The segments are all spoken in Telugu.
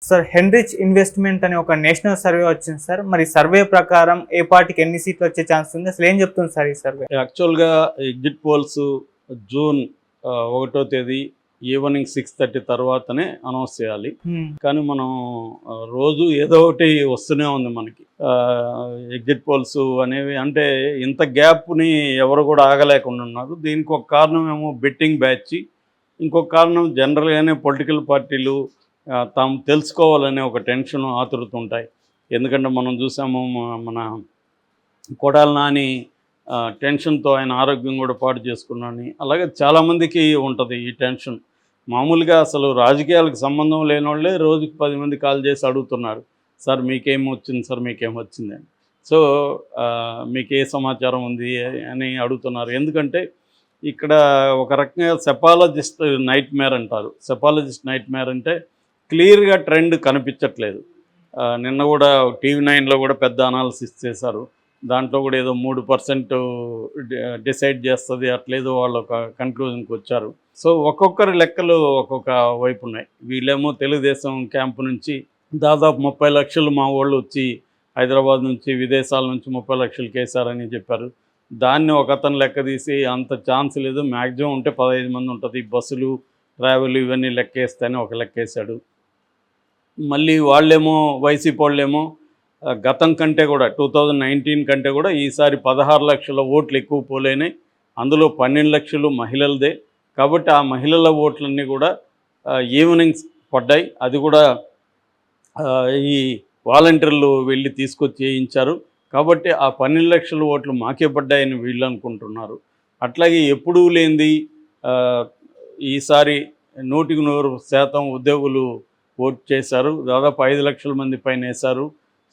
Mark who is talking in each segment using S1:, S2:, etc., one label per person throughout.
S1: సార్ హెన్రిచ్ ఇన్వెస్ట్మెంట్ అనే ఒక నేషనల్ సర్వే వచ్చింది సార్. మరి సర్వే ప్రకారం ఏ పార్టీకి ఎన్ని సీట్లు వచ్చే ఛాన్స్ ఉంది, అసలు ఏం చెప్తుంది సార్ ఈ సర్వే?
S2: యాక్చువల్గా ఎగ్జిట్ పోల్స్ జూన్ 1వ తేదీ ఈవినింగ్ 6:30 తర్వాతనే అనౌన్స్ చేయాలి. కానీ మనం రోజు ఏదో ఒకటి వస్తూనే ఉంది మనకి ఎగ్జిట్ పోల్స్ అనేవి. అంటే ఇంత గ్యాప్ని ఎవరు కూడా ఆగలేకుండా ఉన్నారు. దీనికి ఒక కారణం ఏమో బెట్టింగ్ బ్యాచ్, ఇంకొక కారణం జనరల్గానే పొలిటికల్ పార్టీలు తాము తెలుసుకోవాలనే ఒక టెన్షన్ ఆతురుతూ ఉంటాయి. ఎందుకంటే మనం చూసాము మన కొడాలి నాని టెన్షన్తో ఆయన ఆరోగ్యం కూడా పాడు చేసుకున్నాను. అలాగే చాలామందికి ఉంటుంది ఈ టెన్షన్. మామూలుగా అసలు రాజకీయాలకు సంబంధం లేని వాళ్ళే రోజుకి 10 మంది కాల్ చేసి అడుగుతున్నారు, సార్ మీకేమొచ్చింది, సార్ మీకేమొచ్చింది అని. సో మీకు ఏ సమాచారం ఉంది అని అడుగుతున్నారు. ఎందుకంటే ఇక్కడ ఒక రకంగా సెపాలజిస్ట్ నైట్ మేర్ అంటారు. సెపాలజిస్ట్ నైట్ మేర్ అంటే క్లియర్గా ట్రెండ్ కనిపించట్లేదు. నిన్న కూడా TV9లో కూడా పెద్ద అనాలిసిస్ చేశారు. దాంట్లో కూడా ఏదో 3% డిసైడ్ చేస్తుంది అట్లేదో వాళ్ళు ఒక కన్క్లూజన్కి వచ్చారు. సో ఒక్కొక్కరి లెక్కలు ఒక్కొక్క వైపు ఉన్నాయి. వీళ్ళేమో తెలుగుదేశం క్యాంపు నుంచి దాదాపు 30 లక్షలు మా వాళ్ళు వచ్చి హైదరాబాద్ నుంచి విదేశాల నుంచి 30 లక్షలు కేసారని చెప్పారు. దాన్ని ఒక అతను లెక్క తీసి అంత ఛాన్స్ లేదు, మ్యాక్సిమం ఉంటే 15 మంది ఉంటుంది, బస్సులు ట్రావెల్ ఇవన్నీ లెక్కేస్తేనే ఒక లెక్కేశాడు. మళ్ళీ వాళ్ళేమో వైసీపీ వాళ్ళేమో గతం కంటే కూడా 2019 కంటే కూడా ఈసారి 16 లక్షల ఓట్లు ఎక్కువ పోలేనాయి. అందులో 12 లక్షలు మహిళలదే. కాబట్టి ఆ మహిళల ఓట్లన్నీ కూడా ఈవినింగ్స్ పడ్డాయి. అది కూడా ఈ వాలంటీర్లు వెళ్ళి తీసుకొచ్చి చేయించారు. కాబట్టి ఆ 12 లక్షల ఓట్లు మాకే పడ్డాయని వీళ్ళు అనుకుంటున్నారు. అట్లాగే ఎప్పుడూ లేనిది ఈసారి 100% ఉద్యోగులు ఓటు చేశారు. దాదాపు 5 లక్షల మంది పైన వేశారు.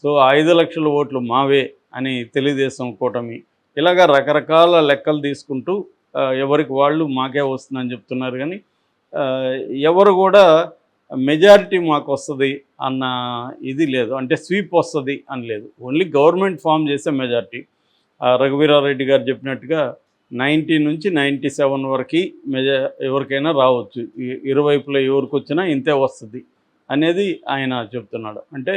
S2: సో 5 లక్షల ఓట్లు మావే అని తెలుగుదేశం కూటమి ఇలాగా రకరకాల లెక్కలు తీసుకుంటూ ఎవరికి వాళ్ళు మాకే వస్తుందని చెప్తున్నారు. కానీ ఎవరు కూడా మెజారిటీ మాకు వస్తుంది అన్న ఇది లేదు, అంటే స్వీప్ వస్తుంది అని లేదు. ఓన్లీ గవర్నమెంట్ ఫామ్ చేసే మెజారిటీ. రఘువీరారెడ్డి గారు చెప్పినట్టుగా 90 నుంచి 97 వరకు ఎవరికైనా రావచ్చు, ఇరువైపులో ఎవరికి వచ్చినా ఇంతే వస్తుంది అనేది ఆయన చెప్తున్నాడు. అంటే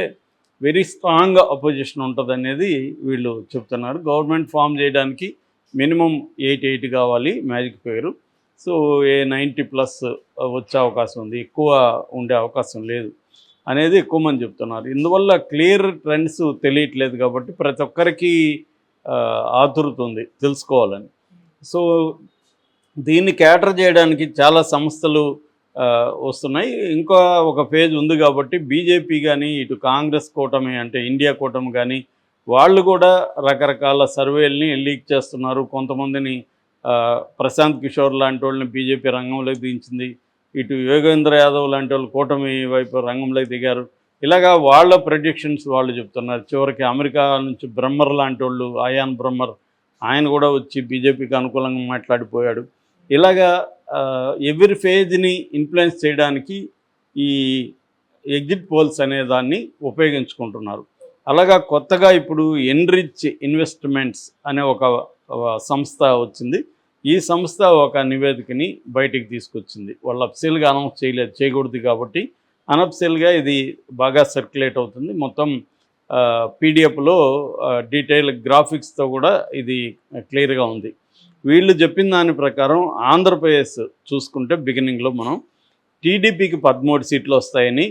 S2: వెరీ స్ట్రాంగ్ అపోజిషన్ ఉంటుంది అనేది వీళ్ళు చెప్తున్నారు. గవర్నమెంట్ ఫామ్ చేయడానికి మినిమం 88 కావాలి మ్యాజిక్ ఫిగరు. సో 90+ వచ్చే అవకాశం ఉంది, ఎక్కువ ఉండే అవకాశం లేదు అనేది ఎక్కువ మంది చెప్తున్నారు. ఇందువల్ల క్లియర్ ట్రెండ్స్ తెలియట్లేదు కాబట్టి ప్రతి ఒక్కరికి ఆతురుతుంది తెలుసుకోవాలని. సో దీన్ని క్యాటర్ చేయడానికి చాలా సంస్థలు వస్తున్నాయి. ఇంకా ఒక ఫేజ్ ఉంది కాబట్టి బీజేపీ కానీ ఇటు కాంగ్రెస్ కూటమి అంటే ఇండియా కూటమి కానీ వాళ్ళు కూడా రకరకాల సర్వేల్ని లీక్ చేస్తున్నారు. కొంతమందిని ప్రశాంత్ కిషోర్ లాంటి వాళ్ళని బీజేపీ రంగంలోకి దించింది. ఇటు యోగేంద్ర యాదవ్ లాంటి వాళ్ళు కూటమి వైపు రంగంలోకి దిగారు. ఇలాగా వాళ్ళ ప్రెడిక్షన్స్ వాళ్ళు చెప్తున్నారు. చివరికి అమెరికా నుంచి బ్రహ్మర్ లాంటి వాళ్ళు, అయాన్ బ్రహ్మర్, ఆయన కూడా వచ్చి బీజేపీకి అనుకూలంగా మాట్లాడిపోయాడు. ఇలాగా ఎవ్రీ ఫేజ్ని ఇన్ఫ్లుయెన్స్ చేయడానికి ఈ ఎగ్జిట్ పోల్స్ అనే దాన్ని ఉపయోగించుకుంటున్నారు. అలాగా కొత్తగా ఇప్పుడు ఎన్రిచ్ ఇన్వెస్ట్మెంట్స్ అనే ఒక సంస్థ వచ్చింది. ఈ సంస్థ ఒక నివేదికని బయటికి తీసుకొచ్చింది. వాళ్ళు అఫీషియల్గా అనౌన్స్ చేయకూడదు కాబట్టి అనఫీషియల్గా ఇది బాగా సర్క్యులేట్ అవుతుంది. మొత్తం పీడిఎఫ్లో డీటెయిల్ గ్రాఫిక్స్తో కూడా ఇది క్లియర్గా ఉంది. వీళ్ళు చెప్పిన దాని ప్రకారం ఆంధ్రప్రదేశ్ చూసుకుంటే బిగినింగ్లో మనం టీడీపీకి 13 సీట్లు వస్తాయని,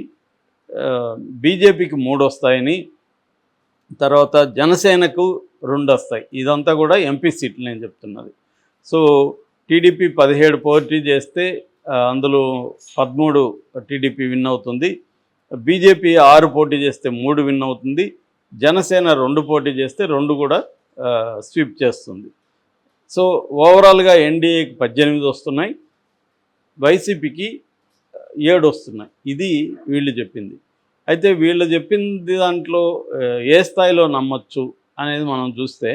S2: బీజేపీకి 3 వస్తాయని, తర్వాత జనసేనకు 2 వస్తాయి. ఇదంతా కూడా ఎంపీ సీట్లు నేను చెప్తున్నది. సో టీడీపీ 17 పోటీ చేస్తే అందులో 13 టీడీపీ విన్ అవుతుంది. బీజేపీ 6 పోటీ చేస్తే 3 విన్ అవుతుంది. జనసేన 2 పోటీ చేస్తే 2 కూడా స్వీప్ చేస్తుంది. సో ఓవరాల్గా ఎన్డీఏకి 18 వస్తున్నాయి, వైసీపీకి 7 వస్తున్నాయి. ఇది వీళ్ళు చెప్పింది. అయితే వీళ్ళు చెప్పింది దాంట్లో ఏ స్థాయిలో నమ్మచ్చు అనేది మనం చూస్తే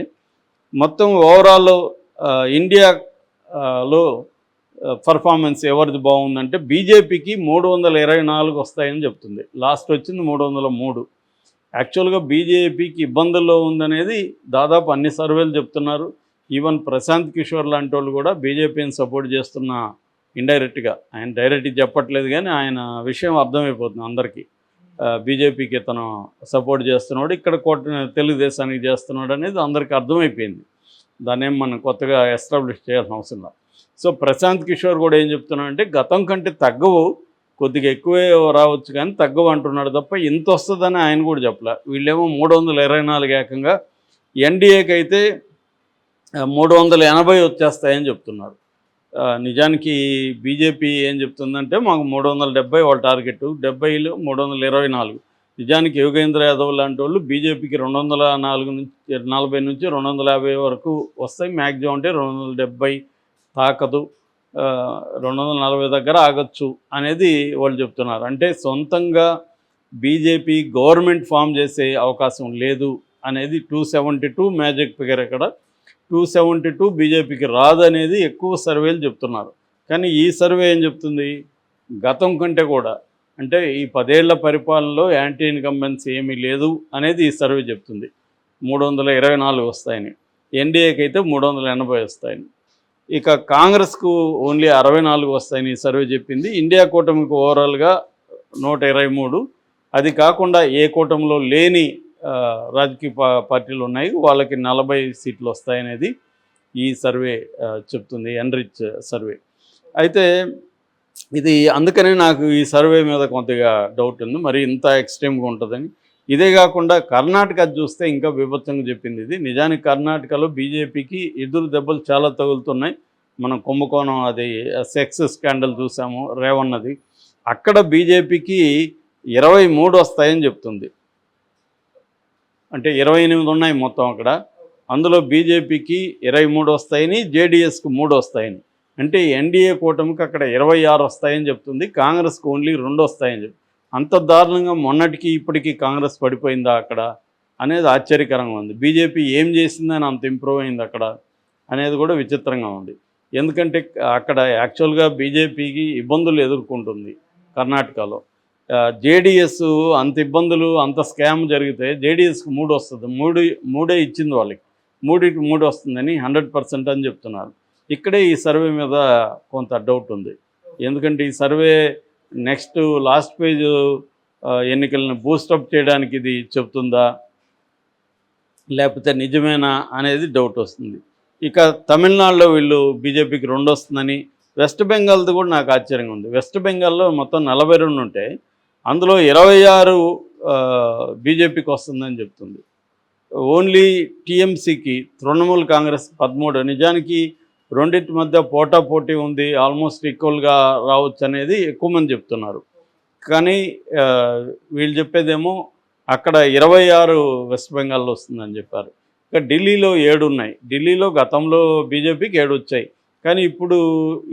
S2: మొత్తం ఓవరాల్ ఇండియాలో పర్ఫార్మెన్స్ ఎవరిది బాగుందంటే బీజేపీకి 324 వస్తాయని చెప్తుంది. లాస్ట్ వచ్చింది 303. యాక్చువల్గా బీజేపీకి ఇబ్బందుల్లో ఉందనేది దాదాపు అన్ని సర్వేలు చెప్తున్నారు. ఈవెన్ ప్రశాంత్ కిషోర్ లాంటి వాళ్ళు కూడా బీజేపీని సపోర్ట్ చేస్తున్న ఇండైరెక్ట్గా, ఆయన డైరెక్ట్గా చెప్పట్లేదు కానీ ఆయన విషయం అర్థమైపోతుంది అందరికీ. బీజేపీకి ఇతను సపోర్ట్ చేస్తున్నాడు, ఇక్కడ తెలుగుదేశానికి చేస్తున్నాడు అనేది అందరికీ అర్థమైపోయింది. దాన్ని ఏం మనం కొత్తగా ఎస్టాబ్లిష్ చేయాల్సిన అవసరం లేదు. సో ప్రశాంత్ కిషోర్ కూడా ఏం చెప్తున్నాడంటే గతం కంటే తగ్గవు, కొద్దిగా ఎక్కువే రావచ్చు కానీ తగ్గవు అంటున్నాడు తప్ప ఇంత వస్తుందని ఆయన కూడా చెప్పలే. వీళ్ళేమో 324 ఏకంగా, ఎన్డీఏకి అయితే 380 వచ్చేస్తాయని చెప్తున్నారు. నిజానికి బీజేపీ ఏం చెప్తుందంటే మాకు 370 వాళ్ళ టార్గెట్, 70లో 324. నిజానికి యోగేంద్ర యాదవ్ లాంటి వాళ్ళు బీజేపీకి 240 నుంచి 250 వరకు వస్తాయి, మ్యాక్సిమం అంటే 270 తాకదు, 240 దగ్గర ఆగచ్చు అనేది వాళ్ళు చెప్తున్నారు. అంటే సొంతంగా బీజేపీ గవర్నమెంట్ ఫామ్ చేసే అవకాశం లేదు అనేది 272 మ్యాజిక్ ఫిగర్. ఇక్కడ 272 బీజేపీకి రాదనేది ఎక్కువ సర్వేలు చెప్తున్నారు. కానీ ఈ సర్వే ఏం చెప్తుంది, గతం కంటే కూడా అంటే ఈ 10 ఏళ్ల పరిపాలనలో యాంటీ ఇన్కంబెన్సీ ఏమీ లేదు అనేది ఈ సర్వే చెప్తుంది. 324 వస్తాయని, ఎన్డీఏకి అయితే 380 వస్తాయని. ఇక కాంగ్రెస్కు ఓన్లీ 64 వస్తాయని ఈ సర్వే చెప్పింది. ఇండియా కూటమికి ఓవరాల్గా 123. అది కాకుండా ఏ కూటమిలో లేని రాజకీయ పార్టీలు ఉన్నాయి, వాళ్ళకి 40 సీట్లు వస్తాయనేది ఈ సర్వే చెప్తుంది, ఎన్రిచ్ సర్వే. అయితే ఇది అందుకనే నాకు ఈ సర్వే మీద కొద్దిగా డౌట్ ఉంది, మరి ఇంత ఎక్స్ట్రీమ్గా ఉంటుందని. ఇదే కాకుండా కర్ణాటక చూస్తే ఇంకా విభత్సంగా చెప్పింది ఇది. నిజానికి కర్ణాటకలో బీజేపీకి ఎదురు దెబ్బలు చాలా తగులుతున్నాయి. మనం కుంభకోణం, అది సెక్స్ స్కాండల్ చూసాము, రేవన్నది. అక్కడ బీజేపీకి 23 వస్తాయని చెప్తుంది. అంటే 28 ఉన్నాయి మొత్తం అక్కడ, అందులో బీజేపీకి 23 వస్తాయని, జేడీఎస్కు 3 వస్తాయని. అంటే ఎన్డీఏ కూటమికి అక్కడ 26 వస్తాయని చెప్తుంది, కాంగ్రెస్కి ఓన్లీ 2 వస్తాయని చెప్తుంది. అంత దారుణంగా మొన్నటికి ఇప్పటికీ కాంగ్రెస్ పడిపోయిందా అక్కడ అనేది ఆశ్చర్యకరంగా ఉంది. బీజేపీ ఏం చేసిందని అంత ఇంప్రూవ్ అయింది అక్కడ అనేది కూడా విచిత్రంగా ఉంది. ఎందుకంటే అక్కడ యాక్చువల్గా బీజేపీకి ఇబ్బందులు ఎదుర్కొంటుంది కర్ణాటకలో. జేడీఎస్ అంత ఇబ్బందులు, అంత స్కామ్ జరిగితే జేడీఎస్కి 3 వస్తుంది, 3 ఇచ్చింది వాళ్ళకి, 3కి 3 వస్తుందని 100% అని చెప్తున్నారు. ఇక్కడే ఈ సర్వే మీద కొంత డౌట్ ఉంది. ఎందుకంటే ఈ సర్వే నెక్స్ట్ లాస్ట్ పేజ్ ఎన్నికలను బూస్టప్ చేయడానికి ఇది చెప్తుందా లేకపోతే నిజమేనా అనేది డౌట్ వస్తుంది. ఇక తమిళనాడులో వీళ్ళు బీజేపీకి 2 వస్తుందని, వెస్ట్ బెంగాల్ది కూడా నాకు ఆశ్చర్యంగా ఉంది. వెస్ట్ బెంగాల్లో మొత్తం 42 ఉంటే అందులో 26 బీజేపీకి వస్తుందని చెప్తుంది. ఓన్లీ టీఎంసీకి, తృణమూల్ కాంగ్రెస్ 13. నిజానికి రెండింటి మధ్య పోటాపోటీ ఉంది, ఆల్మోస్ట్ ఈక్వల్గా రావచ్చు అనేది ఎక్కువ మంది చెప్తున్నారు. కానీ వీళ్ళు చెప్పేదేమో అక్కడ 26 వెస్ట్ బెంగాల్లో వస్తుందని చెప్పారు. ఇక ఢిల్లీలో 7 ఉన్నాయి. ఢిల్లీలో గతంలో బీజేపీకి 7 వచ్చాయి, కానీ ఇప్పుడు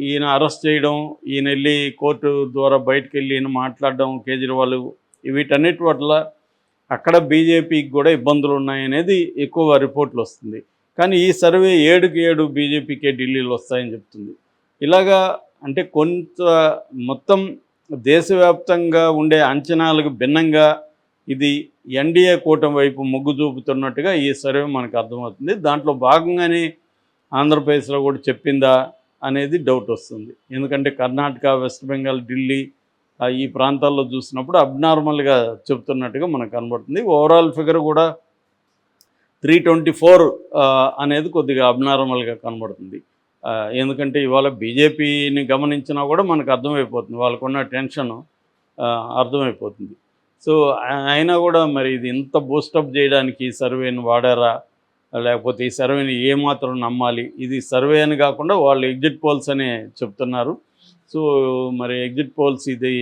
S2: ఈయన అరెస్ట్ చేయడం, ఈయన వెళ్ళి కోర్టు ద్వారా బయటకు వెళ్ళి ఈయన మాట్లాడడం, కేజ్రీవాల్, వీటన్నిటి వల్ల అక్కడ బీజేపీకి కూడా ఇబ్బందులు ఉన్నాయనేది ఎక్కువ రిపోర్ట్లు వస్తుంది. కానీ ఈ సర్వే 7కి 7 బీజేపీకే ఢిల్లీలో వస్తాయని చెప్తుంది. ఇలాగా అంటే కొంత మొత్తం దేశవ్యాప్తంగా ఉండే అంచనాలకు భిన్నంగా ఇది ఎన్డీఏ కూటమి వైపు మొగ్గు చూపుతున్నట్టుగా ఈ సర్వే మనకు అర్థమవుతుంది. దాంట్లో భాగంగానే ఆంధ్రప్రదేశ్లో కూడా చెప్పిందా అనేది డౌట్ వస్తుంది. ఎందుకంటే కర్ణాటక, వెస్ట్ బెంగాల్, ఢిల్లీ ఈ ప్రాంతాల్లో చూసినప్పుడు అబ్నార్మల్గా చెప్తున్నట్టుగా మనకు కనబడుతుంది. ఓవరాల్ ఫిగర్ కూడా 324 అనేది కొద్దిగా అబ్నార్మల్గా కనబడుతుంది. ఎందుకంటే ఇవాళ బీజేపీని గమనించినా కూడా మనకు అర్థమైపోతుంది, వాళ్ళకున్న టెన్షన్ అర్థమైపోతుంది. సో అయినా కూడా మరి ఇది ఇంత బూస్టప్ చేయడానికి ఈ సర్వేని వాడారా, లేకపోతే ఈ సర్వేని ఏమాత్రం నమ్మాలి? ఇది సర్వే అని కాకుండా వాళ్ళు ఎగ్జిట్ పోల్స్ అనే చెప్తున్నారు. సో మరి ఎగ్జిట్ పోల్స్ ఇది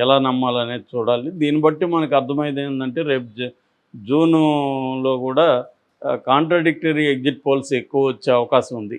S2: ఎలా నమ్మాలనేది చూడాలి. దీన్ని బట్టి మనకు అర్థమైంది ఏంటంటే రేపు జూన్లో కూడా కాంట్రాడిక్టరీ ఎగ్జిట్ పోల్స్ ఎక్కువ వచ్చే అవకాశం ఉంది.